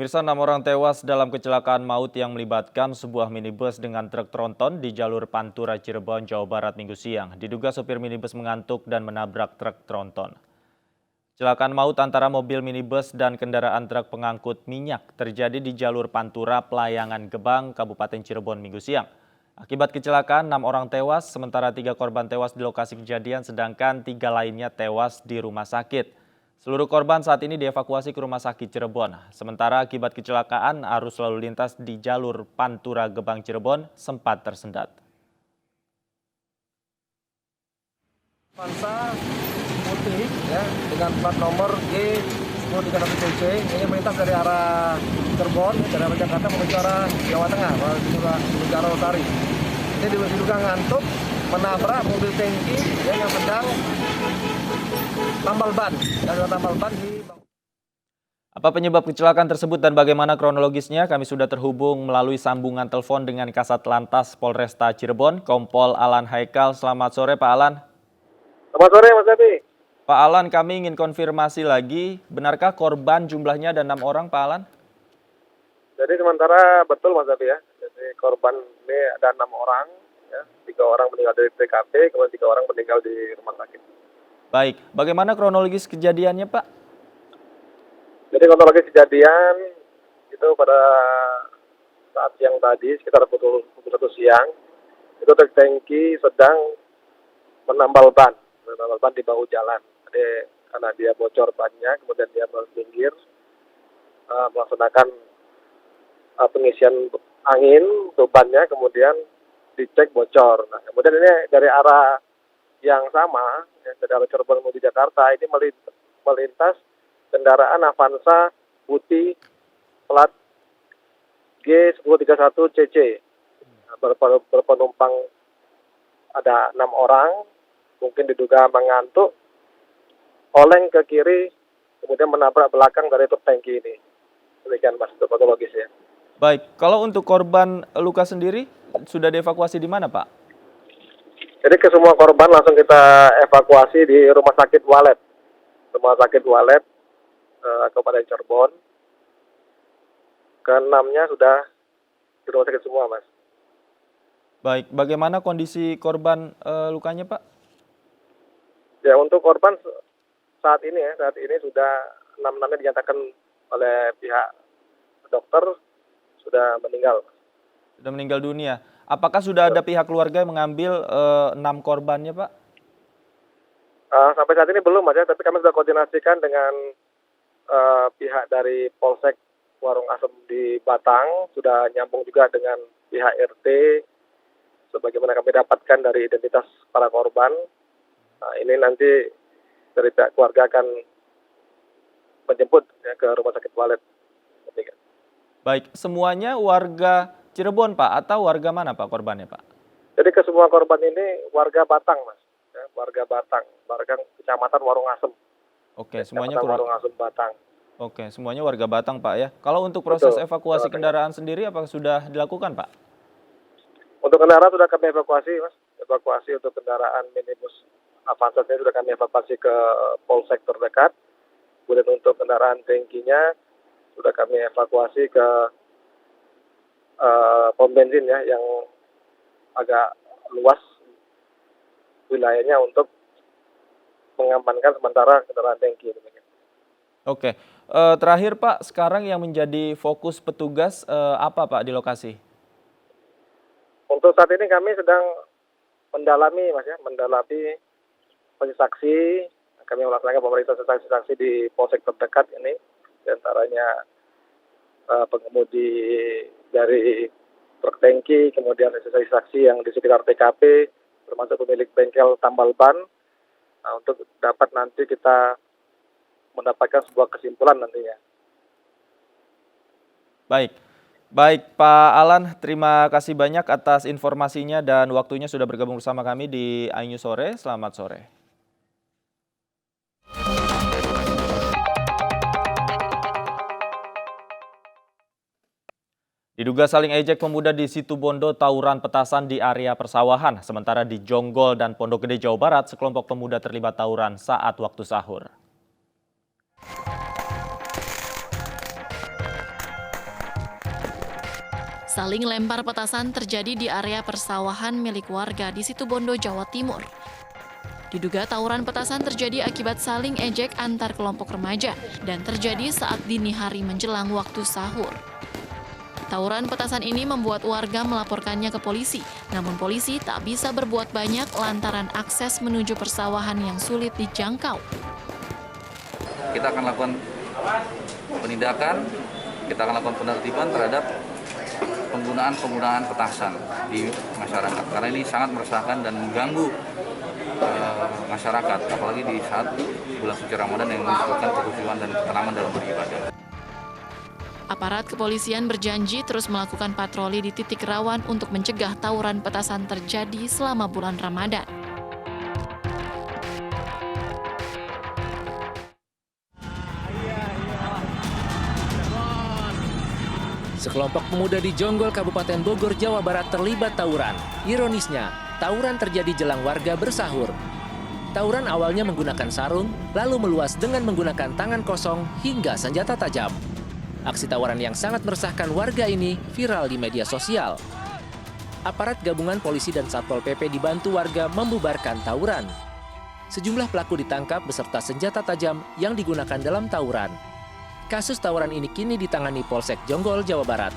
Pemirsa, 6 orang tewas dalam kecelakaan maut yang melibatkan sebuah minibus dengan truk tronton di jalur Pantura Cirebon, Jawa Barat Minggu siang. Diduga sopir minibus mengantuk dan menabrak truk tronton. Kecelakaan maut antara mobil minibus dan kendaraan truk pengangkut minyak terjadi di jalur Pantura Pelayangan Gebang, Kabupaten Cirebon Minggu siang. Akibat kecelakaan, 6 orang tewas, sementara 3 korban tewas di lokasi kejadian, sedangkan 3 lainnya tewas di rumah sakit. Seluruh korban saat ini dievakuasi ke Rumah Sakit Cirebon. Sementara akibat kecelakaan, arus lalu lintas di jalur Pantura Gebang Cirebon sempat tersendat. Avanza putih ya dengan plat nomor G1031CC ini melintas dari arah Cirebon, dari arah Jakarta menuju arah Jawa Tengah, menuju arah Lestari. Ini diduga ngantuk menabrak mobil tangki yang sedang tambal ban, Apa penyebab kecelakaan tersebut dan bagaimana kronologisnya? Kami sudah terhubung melalui sambungan telepon dengan Kasat Lantas Polresta Cirebon, Kompol Alan Haikal. Selamat sore, Pak Alan. Selamat sore, Mas Abi. Pak Alan, kami ingin konfirmasi lagi, benarkah korban jumlahnya ada 6 orang, Pak Alan? Jadi sementara betul, Mas Abi ya. Jadi korban ini ada 6 orang, ya. 3 orang meninggal di TKP, kemudian 3 orang meninggal di rumah sakit. Baik, bagaimana kronologis kejadiannya, Pak? Jadi kronologis kejadian itu pada saat siang tadi, sekitar pukul 1 siang, itu truk tangki sedang menambal ban di bahu jalan. Jadi karena dia bocor bannya, kemudian dia berpinggir melaksanakan pengisian angin untuk bannya, kemudian dicek bocor. Nah, kemudian ini dari arah yang sama, ya, dari arah Cirebon menuju Jakarta, ini melintas kendaraan Avanza putih plat G1031CC. Berpenumpang ada 6 orang, mungkin diduga mengantuk, oleng ke kiri, kemudian menabrak belakang dari truk tangki ini. Demikian Mas, kronologis ya. Baik, kalau untuk korban luka sendiri, sudah dievakuasi di mana, Pak? Jadi ke semua korban langsung kita evakuasi di Rumah Sakit Walet. Rumah Sakit Walet Kabupaten Cirebon. Ke-6-nya sudah di rumah sakit semua, Mas. Baik, bagaimana kondisi korban lukanya, Pak? Ya, untuk korban saat ini sudah 6-nya dinyatakan oleh pihak dokter sudah meninggal. Sudah meninggal dunia. Apakah sudah ada pihak keluarga yang mengambil 6 korbannya, Pak? Sampai saat ini belum, Mas, ya, tapi kami sudah koordinasikan dengan pihak dari Polsek Warung Asem di Batang, sudah nyambung juga dengan pihak RT, sebagaimana kami dapatkan dari identitas para korban. Nah, ini nanti dari pihak keluarga akan menjemput ya, ke Rumah Sakit Walet. Baik, semuanya warga Cirebon, Pak, atau warga mana, Pak, korbannya, Pak? Jadi ke semua korban ini warga Batang, Mas. Ya, warga Batang, Kecamatan Warung Asem. Oke, semuanya Warung Asem Batang. Oke, semuanya warga Batang, Pak, ya. Kalau untuk proses Betul, evakuasi kendaraan sendiri, apakah sudah dilakukan, Pak? Untuk kendaraan sudah kami evakuasi, Mas. Evakuasi untuk kendaraan minibus Avanza ini sudah kami evakuasi ke Polsek terdekat. Kemudian untuk kendaraan tangkinya sudah kami evakuasi ke pom bensin ya, yang agak luas wilayahnya untuk mengamankan sementara kendaraan tangki. Oke, terakhir, Pak, sekarang yang menjadi fokus petugas apa, Pak, di lokasi? Untuk saat ini kami sedang mendalami, Mas, ya, mendalami saksi. Kami melaksanakan pemeriksaan saksi-saksi di polsek terdekat ini, diantaranya pengemudi dari truk tangki, kemudian saksi-saksi yang di sekitar TKP, termasuk pemilik bengkel tambal ban. Nah, untuk dapat nanti kita mendapatkan sebuah kesimpulan nantinya. Baik, Pak Alan, terima kasih banyak atas informasinya dan waktunya sudah bergabung bersama kami di iNews Sore. Selamat sore. Diduga saling ejek pemuda di Situbondo, tawuran petasan di area persawahan. Sementara di Jonggol dan Pondok Gede, Jawa Barat, sekelompok pemuda terlibat tawuran saat waktu sahur. Saling lempar petasan terjadi di area persawahan milik warga di Situbondo, Jawa Timur. Diduga tawuran petasan terjadi akibat saling ejek antar kelompok remaja dan terjadi saat dini hari menjelang waktu sahur. Tawuran petasan ini membuat warga melaporkannya ke polisi, namun polisi tak bisa berbuat banyak lantaran akses menuju persawahan yang sulit dijangkau. Kita akan lakukan penindakan, kita akan lakukan penertiban terhadap penggunaan petasan di masyarakat, karena ini sangat meresahkan dan mengganggu masyarakat, apalagi di saat bulan suci Ramadan yang membutuhkan kekhusyuan dan ketenangan dalam beribadah. Aparat kepolisian berjanji terus melakukan patroli di titik rawan untuk mencegah tawuran petasan terjadi selama bulan Ramadan. Sekelompok pemuda di Jonggol, Kabupaten Bogor, Jawa Barat terlibat tawuran. Ironisnya, tawuran terjadi jelang warga bersahur. Tawuran awalnya menggunakan sarung, lalu meluas dengan menggunakan tangan kosong hingga senjata tajam. Aksi tawuran yang sangat meresahkan warga ini viral di media sosial. Aparat gabungan polisi dan Satpol PP dibantu warga membubarkan tawuran. Sejumlah pelaku ditangkap beserta senjata tajam yang digunakan dalam tawuran. Kasus tawuran ini kini ditangani Polsek Jonggol, Jawa Barat.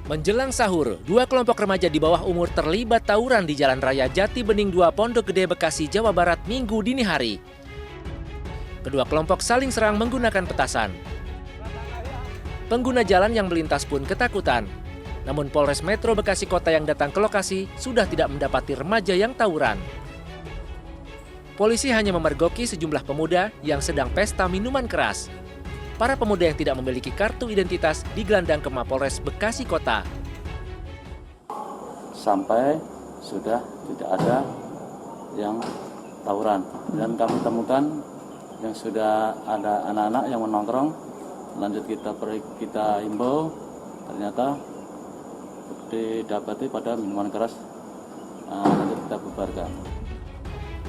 Menjelang sahur, dua kelompok remaja di bawah umur terlibat tawuran di Jalan Raya Jati Bening 2 Pondok Gede, Bekasi, Jawa Barat, Minggu dini hari. Kedua kelompok saling serang menggunakan petasan. Pengguna jalan yang melintas pun ketakutan. Namun Polres Metro Bekasi Kota yang datang ke lokasi sudah tidak mendapati remaja yang tawuran. Polisi hanya memergoki sejumlah pemuda yang sedang pesta minuman keras. Para pemuda yang tidak memiliki kartu identitas digelandang ke Mapolres Bekasi Kota. Sampai sudah tidak ada yang tawuran. Dan kami temukan yang sudah ada anak-anak yang menongkrong. Lanjut kita himbau, ternyata didapati pada minuman keras. Lanjut kita bubarkan.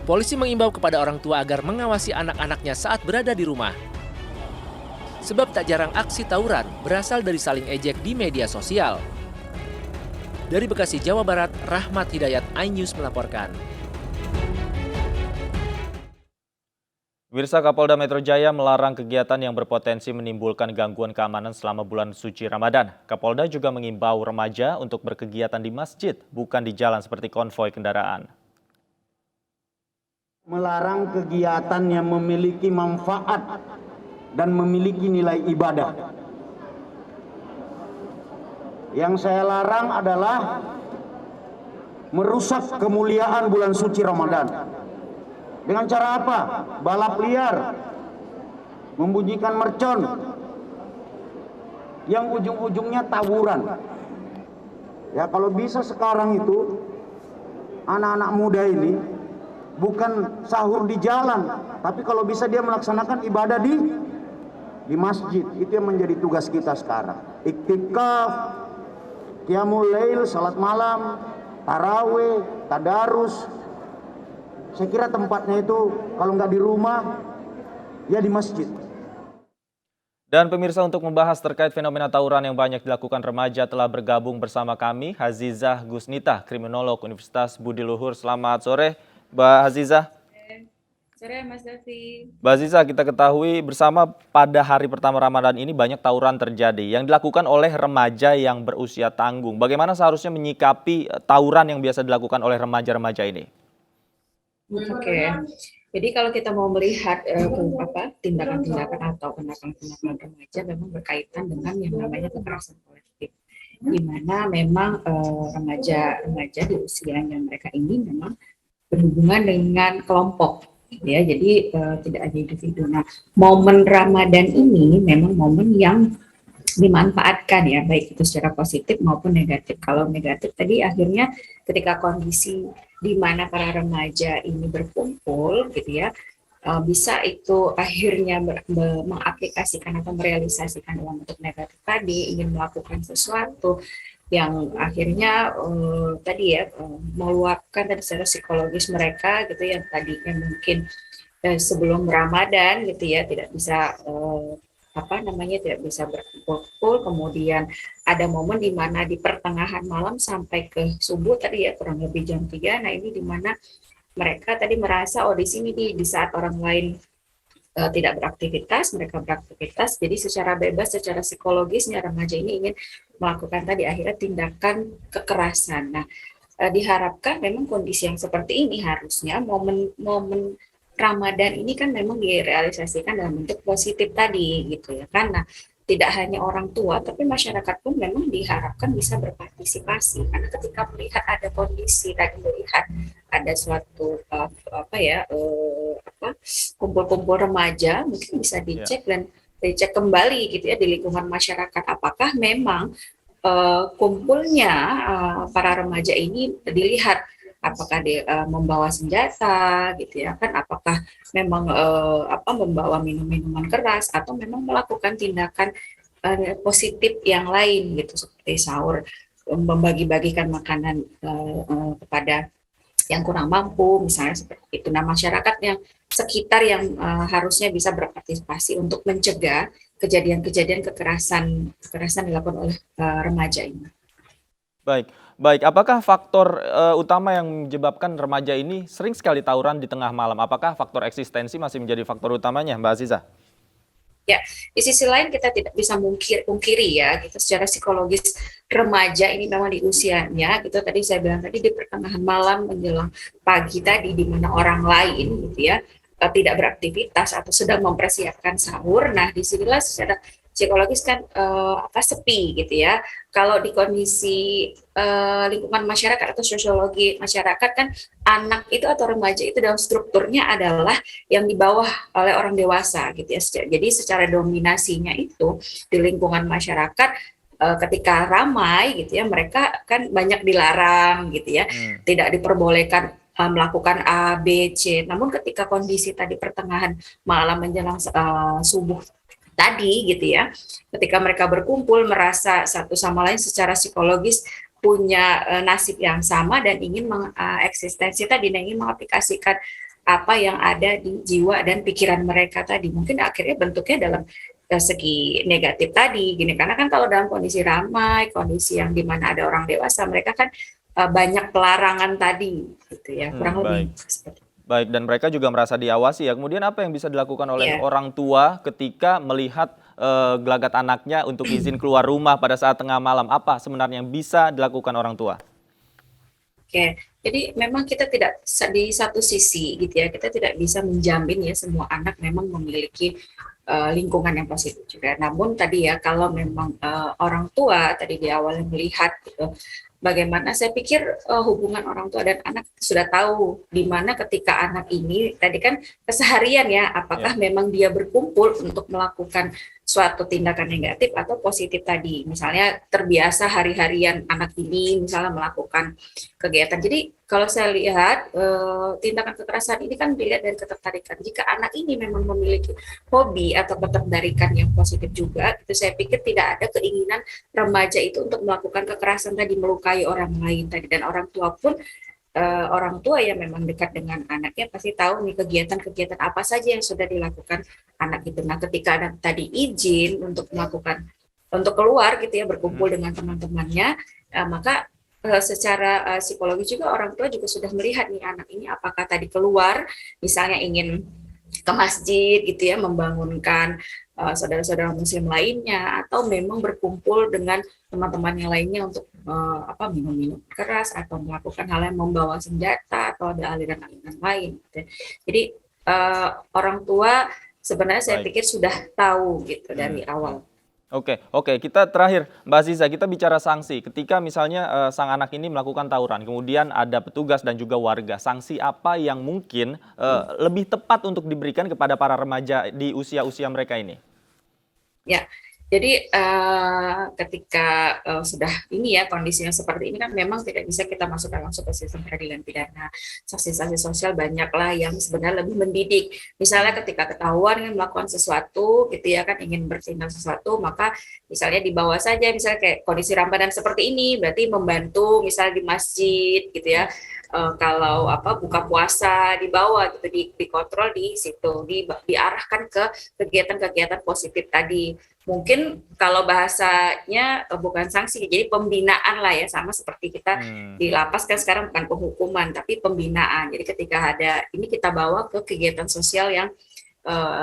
Polisi mengimbau kepada orang tua agar mengawasi anak-anaknya saat berada di rumah. Sebab tak jarang aksi tawuran berasal dari saling ejek di media sosial. Dari Bekasi, Jawa Barat, Rahmat Hidayat, iNews melaporkan. Pemirsa, Kapolda Metro Jaya melarang kegiatan yang berpotensi menimbulkan gangguan keamanan selama bulan suci Ramadan. Kapolda juga mengimbau remaja untuk berkegiatan di masjid, bukan di jalan seperti konvoi kendaraan. Melarang kegiatan yang memiliki manfaat dan memiliki nilai ibadah. Yang saya larang adalah merusak kemuliaan bulan suci Ramadan. Dengan cara apa? Balap liar, membunyikan mercon, yang ujung-ujungnya tawuran. Ya, kalau bisa sekarang itu anak-anak muda ini bukan sahur di jalan, tapi kalau bisa dia melaksanakan ibadah di masjid. Itu yang menjadi tugas kita sekarang. Iktikaf, qiyamul lail, salat malam, tarawih, tadarus. Saya kira tempatnya itu kalau nggak di rumah, ya di masjid. Dan pemirsa, untuk membahas terkait fenomena tawuran yang banyak dilakukan remaja telah bergabung bersama kami Hazizah Gusnita, kriminolog Universitas Budi Luhur. Selamat sore, Mbak Hazizah. Sore Mas Davi. Mbak Hazizah, kita ketahui bersama pada hari pertama Ramadan ini banyak tawuran terjadi yang dilakukan oleh remaja yang berusia tanggung. Bagaimana seharusnya menyikapi tawuran yang biasa dilakukan oleh remaja-remaja ini? Oke. Jadi kalau kita mau melihat tindakan-tindakan atau kenakalan-kenakalan remaja memang berkaitan dengan yang namanya kekerasan kolektif, di mana memang remaja di usia yang mereka ini memang berhubungan dengan kelompok, ya. Jadi tidak hanya individu. Nah, momen Ramadan ini memang momen yang dimanfaatkan, ya, baik itu secara positif maupun negatif. Kalau negatif tadi akhirnya ketika kondisi di mana para remaja ini berkumpul, gitu ya, bisa itu akhirnya mengaplikasikan atau merealisasikan dalam bentuk negatif tadi, ingin melakukan sesuatu, yang akhirnya tadi ya meluapkan tadi secara psikologis mereka gitu yang tadinya mungkin sebelum Ramadan gitu ya tidak bisa tidak bisa berkumpul, kemudian ada momen di mana di pertengahan malam sampai ke subuh tadi ya kurang lebih jam 3. Nah ini di mana mereka tadi merasa di sini di saat orang lain tidak beraktivitas, mereka beraktivitas, jadi secara bebas, secara psikologisnya remaja ini ingin melakukan tadi akhirnya tindakan kekerasan. Nah, diharapkan memang kondisi yang seperti ini harusnya momen Ramadan ini kan memang direalisasikan dalam bentuk positif tadi gitu ya kan. Nah, tidak hanya orang tua tapi masyarakat pun memang diharapkan bisa berpartisipasi karena ketika melihat ada kondisi tadi melihat ada suatu kumpul-kumpul remaja mungkin bisa dicek dan dicek kembali gitu ya di lingkungan masyarakat apakah memang kumpulnya para remaja ini dilihat apakah dia membawa senjata gitu ya kan apakah memang membawa minuman keras atau memang melakukan tindakan positif yang lain gitu seperti sahur membagi-bagikan makanan kepada yang kurang mampu misalnya seperti itu. Nah masyarakat yang sekitar yang harusnya bisa berpartisipasi untuk mencegah kejadian-kejadian kekerasan dilakukan oleh remaja ini. Baik. Apakah faktor utama yang menyebabkan remaja ini sering sekali tawuran di tengah malam? Apakah faktor eksistensi masih menjadi faktor utamanya, Mbak Aziza? Ya, di sisi lain kita tidak bisa pungkiri ya, gitu. Secara psikologis remaja ini memang di usianya, gitu. Tadi saya bilang tadi di pertengahan malam menjelang pagi tadi, di mana orang lain, gitu ya, tidak beraktivitas atau sedang mempersiapkan sahur. Nah, disinilah secara psikologis kan sepi gitu ya. Kalau di kondisi lingkungan masyarakat atau sosiologi masyarakat kan anak itu atau remaja itu dalam strukturnya adalah yang di bawah oleh orang dewasa gitu ya. Jadi secara dominasinya itu di lingkungan masyarakat ketika ramai gitu ya mereka kan banyak dilarang gitu ya. Tidak diperbolehkan melakukan A, B, C. Namun ketika kondisi tadi pertengahan malam menjelang subuh tadi gitu ya, ketika mereka berkumpul merasa satu sama lain secara psikologis punya nasib yang sama dan ingin eksistensi tadi dan ingin mengaplikasikan apa yang ada di jiwa dan pikiran mereka tadi. Mungkin akhirnya bentuknya dalam segi negatif tadi gini karena kan kalau dalam kondisi ramai, kondisi yang dimana ada orang dewasa mereka kan banyak pelarangan tadi gitu ya, kurang lebih seperti itu. Baik, dan mereka juga merasa diawasi ya. Kemudian apa yang bisa dilakukan oleh orang tua ketika melihat gelagat anaknya untuk izin keluar rumah pada saat tengah malam? Apa sebenarnya yang bisa dilakukan orang tua? Oke, jadi memang kita tidak di satu sisi gitu ya, kita tidak bisa menjamin ya semua anak memang memiliki lingkungan yang positif juga. Namun tadi ya kalau memang orang tua tadi di awal melihat gitu, bagaimana saya pikir hubungan orang tua dan anak sudah tahu di mana ketika anak ini tadi kan keseharian ya apakah memang dia berkumpul untuk melakukan suatu tindakan negatif atau positif tadi. Misalnya terbiasa hari-harian anak ini misalnya melakukan kegiatan. Jadi kalau saya lihat tindakan kekerasan ini kan dilihat dari ketertarikan. Jika anak ini memang memiliki hobi atau ketertarikan yang positif juga, itu saya pikir tidak ada keinginan remaja itu untuk melakukan kekerasan tadi melukai orang lain tadi dan orang tua pun orang tua yang memang dekat dengan anaknya pasti tahu nih kegiatan-kegiatan apa saja yang sudah dilakukan anak itu. Nah, ketika anak tadi izin untuk keluar gitu ya berkumpul dengan teman-temannya, maka secara psikologi juga orang tua juga sudah melihat nih anak ini apakah tadi keluar misalnya ingin ke masjid gitu ya membangunkan saudara-saudara muslim lainnya atau memang berkumpul dengan teman-teman yang lainnya untuk minum-minum keras atau melakukan hal yang membawa senjata atau ada aliran-aliran lain gitu. Jadi orang tua sebenarnya saya pikir sudah tahu gitu dari awal. Oke. Kita terakhir, Mbak Aziza, kita bicara sanksi. Ketika misalnya sang anak ini melakukan tawuran, kemudian ada petugas dan juga warga, sanksi apa yang mungkin lebih tepat untuk diberikan kepada para remaja di usia-usia mereka ini? Ya, Jadi ketika sudah ini ya kondisinya seperti ini kan memang tidak bisa kita masukkan langsung ke sistem peradilan pidana. Sanksi-sanksi sosial banyaklah yang sebenarnya lebih mendidik. Misalnya ketika ketahuan ingin melakukan sesuatu gitu ya kan, ingin bertindak sesuatu, maka misalnya dibawa saja, misalnya kayak kondisi Ramadan seperti ini berarti membantu misalnya di masjid gitu ya. Kalau buka puasa dibawa gitu, dikontrol di situ, diarahkan ke kegiatan-kegiatan positif tadi. Mungkin kalau bahasanya bukan sanksi, jadi pembinaan lah ya, sama seperti kita di lapas kan sekarang bukan penghukuman tapi pembinaan. Jadi ketika ada ini kita bawa ke kegiatan sosial yang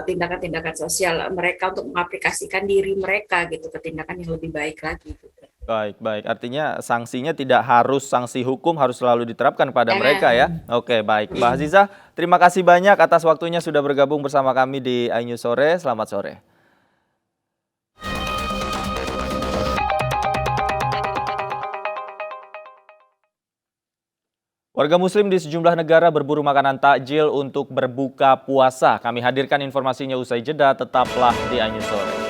tindakan-tindakan sosial mereka untuk mengaplikasikan diri mereka gitu ke tindakan yang lebih baik lagi. Gitu. Baik. Artinya sanksinya tidak harus sanksi hukum, harus selalu diterapkan pada mereka ya. Oke, baik. Mbak Azizah, terima kasih banyak atas waktunya sudah bergabung bersama kami di iNews Sore. Selamat sore. Warga Muslim di sejumlah negara berburu makanan takjil untuk berbuka puasa. Kami hadirkan informasinya usai jeda, tetaplah di iNews Sore.